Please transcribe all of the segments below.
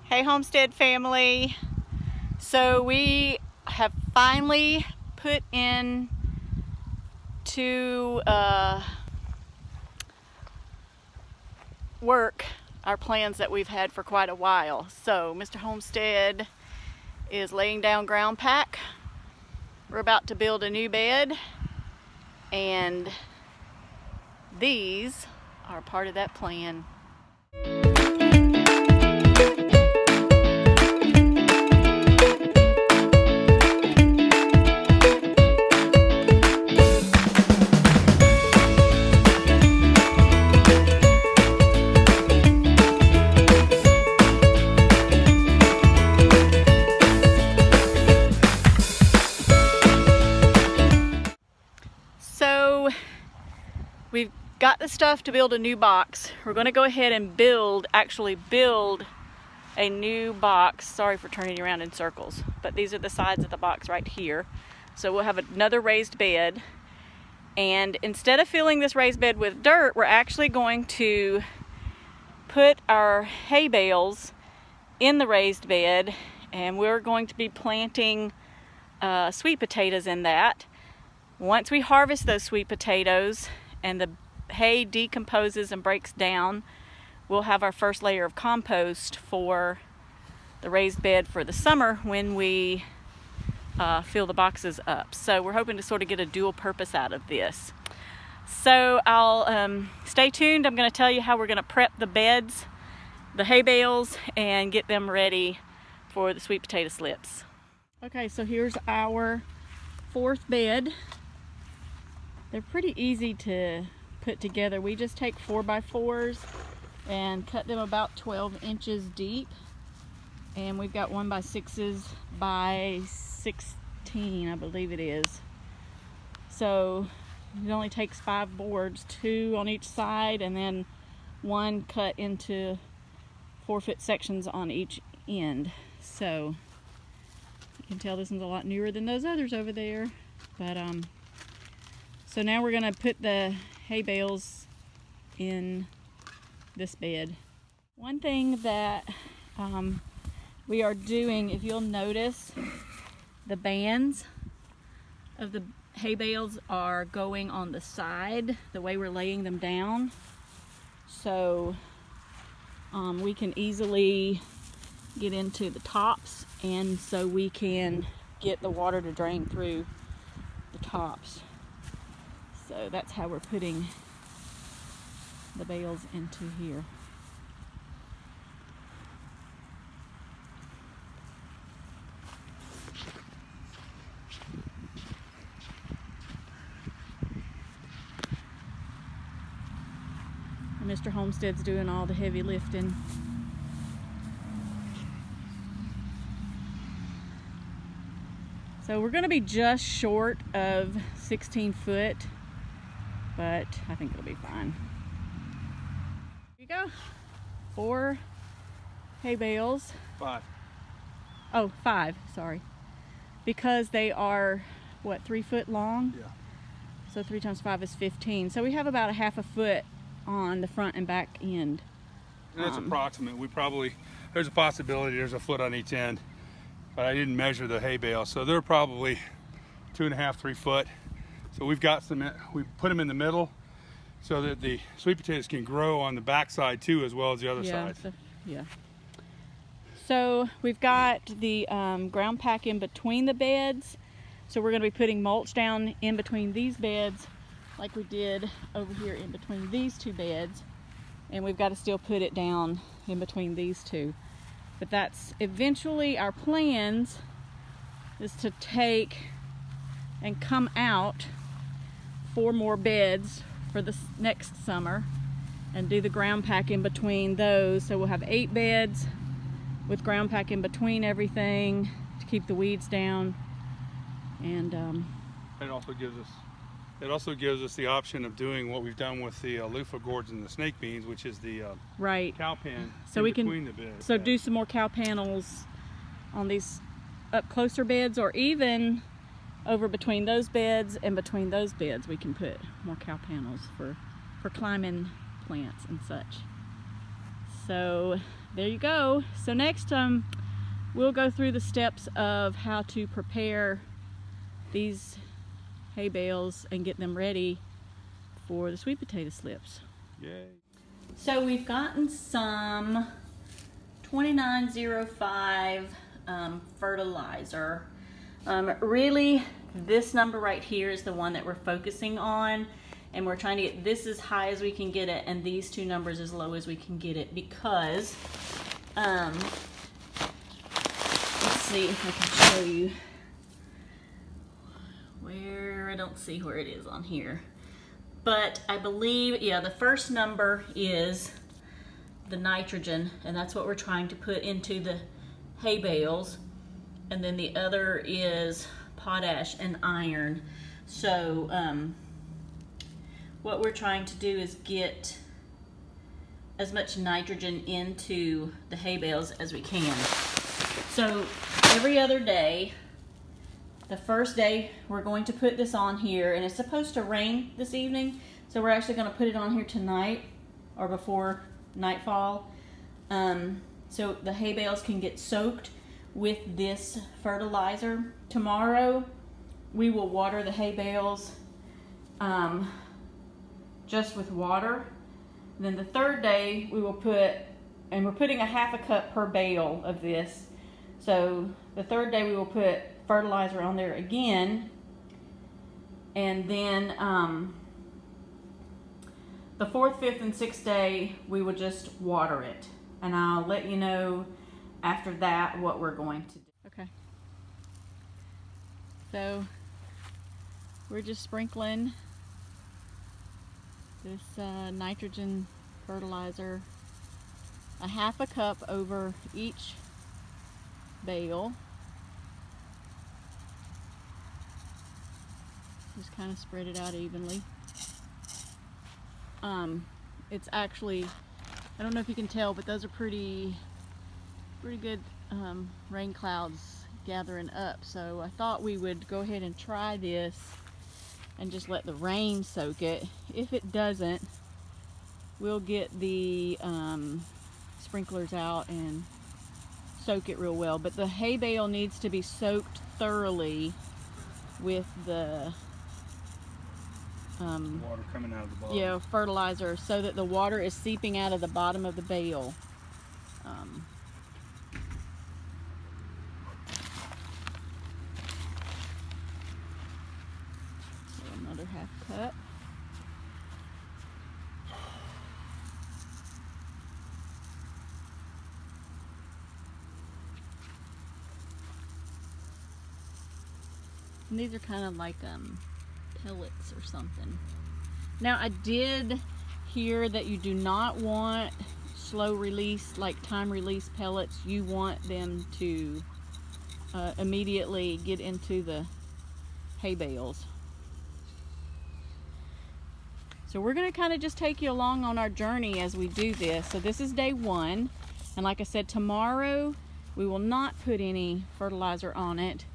Hey Homestead family. So we have finally put in to work our plans that we've had for quite a while. So Mr. Homestead is laying down ground pack. We're about to build a new bed, and these are part of that plan. So we've got the stuff to build a new box. We're going to go ahead and actually build a new box. Sorry for turning you around in circles, but these are the sides of the box right here. So we'll have another raised bed, and instead of filling this raised bed with dirt, we're actually going to put our hay bales in the raised bed, and we're going to be planting sweet potatoes in that. Once we harvest those sweet potatoes and the hay decomposes and breaks down, we'll have our first layer of compost for the raised bed for the summer when we fill the boxes up. So we're hoping to sort of get a dual purpose out of this. So I'll stay tuned. I'm going to tell you how we're going to prep the beds, the hay bales, and get them ready for the sweet potato slips. Okay, so here's our fourth bed. They're pretty easy to put together. We just take 4x4s and cut them about 12 inches deep. And we've got 1x6s by 16, I believe it is. So it only takes 5 boards, 2 on each side, and then 1 cut into 4-foot sections on each end. So you can tell this one's a lot newer than those others over there. But so now we're gonna put the hay bales in this bed. One thing that we are doing, if you'll notice, the bands of the hay bales are going on the side, the way we're laying them down. So we can easily get into the tops, and so we can get the water to drain through the tops. So that's how we're putting the bales into here. And Mr. Homestead's doing all the heavy lifting. So we're going to be just short of 16 foot. But I think it'll be fine. Here you go. 4 hay bales. 5. Oh, 5, sorry. Because they are, what, 3 foot long? Yeah. So 3 times 5 is 15. So we have about a half a foot on the front and back end. And that's approximate. There's a possibility there's a foot on each end, but I didn't measure the hay bale. So they're probably 2.5, 3 foot. So we've got some, we put them in the middle so that the sweet potatoes can grow on the back side too, as well as the other side. So we've got the ground pack in between the beds. So we're going to be putting mulch down in between these beds like we did over here in between these 2 beds. And we've got to still put it down in between these 2. But that's eventually our plans, is to take and come out 4 more beds for the next summer and do the ground pack in between those. So we'll have 8 beds with ground pack in between everything to keep the weeds down. And it also gives us the option of doing what we've done with the loofah gourds and the snake beans, which is the cow pen so we can the beds. So do some more cow panels on these up closer beds, or even over between those beds and between those beds we can put more cow panels for climbing plants and such. So there you go. So next we'll go through the steps of how to prepare these hay bales and get them ready for the sweet potato slips. Yay. So we've gotten some 2905 fertilizer. Really, this number right here is the one that we're focusing on, and we're trying to get this as high as we can get it and these two numbers as low as we can get it, because let's see if I can show you where, I don't see where it is on here, but I believe, yeah, the first number is the nitrogen, and that's what we're trying to put into the hay bales, and then the other is potash and iron. So what we're trying to do is get as much nitrogen into the hay bales as we can. So every other day, the first day we're going to put this on here, and it's supposed to rain this evening, so we're actually going to put it on here tonight or before nightfall, so the hay bales can get soaked with this fertilizer. Tomorrow we will water the hay bales just with water. And then the third day we will put, and we're putting a half a cup per bale of this, so the third day we will put fertilizer on there again, and then the fourth, fifth, and sixth day we will just water it, and I'll let you know after that what we're going to do. Okay, so we're just sprinkling this nitrogen fertilizer, a half a cup over each bale. Just kind of spread it out evenly. It's actually, I don't know if you can tell, but those are pretty good rain clouds gathering up. So I thought we would go ahead and try this and just let the rain soak it. If it doesn't, we'll get the sprinklers out and soak it real well. But the hay bale needs to be soaked thoroughly with the water coming out of the bottom. Yeah, fertilizer, so that the water is seeping out of the bottom of the bale. So another half cup. And these are kind of like pellets or something. Now I did hear that you do not want slow release, like time release pellets. You want them to immediately get into the hay bales. So we're going to kind of just take you along on our journey as we do this. So this is day one, and like I said, tomorrow we will not put any fertilizer on it,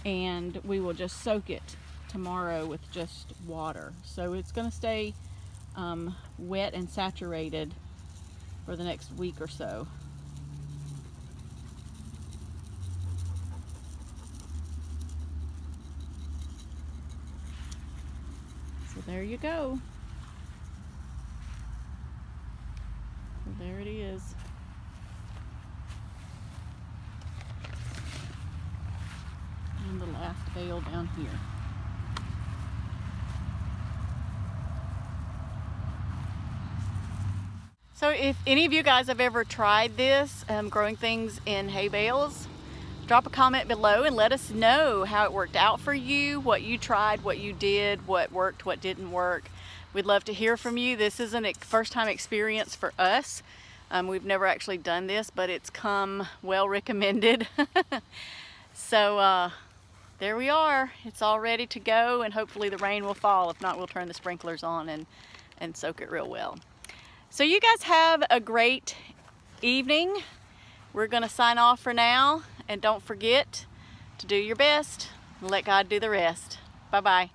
and we will just soak it tomorrow with just water. So it's going to stay wet and saturated for the next week or so. So there you go. So there it is. And the last bale down here. So if any of you guys have ever tried this, growing things in hay bales, drop a comment below and let us know how it worked out for you, what you tried, what you did, what worked, what didn't work. We'd love to hear from you. This is a first time experience for us. We've never actually done this, but it's come well recommended. So there we are. It's all ready to go, and hopefully the rain will fall. If not, we'll turn the sprinklers on and soak it real well. So you guys have a great evening. We're going to sign off for now, and don't forget to do your best and let God do the rest. Bye-bye.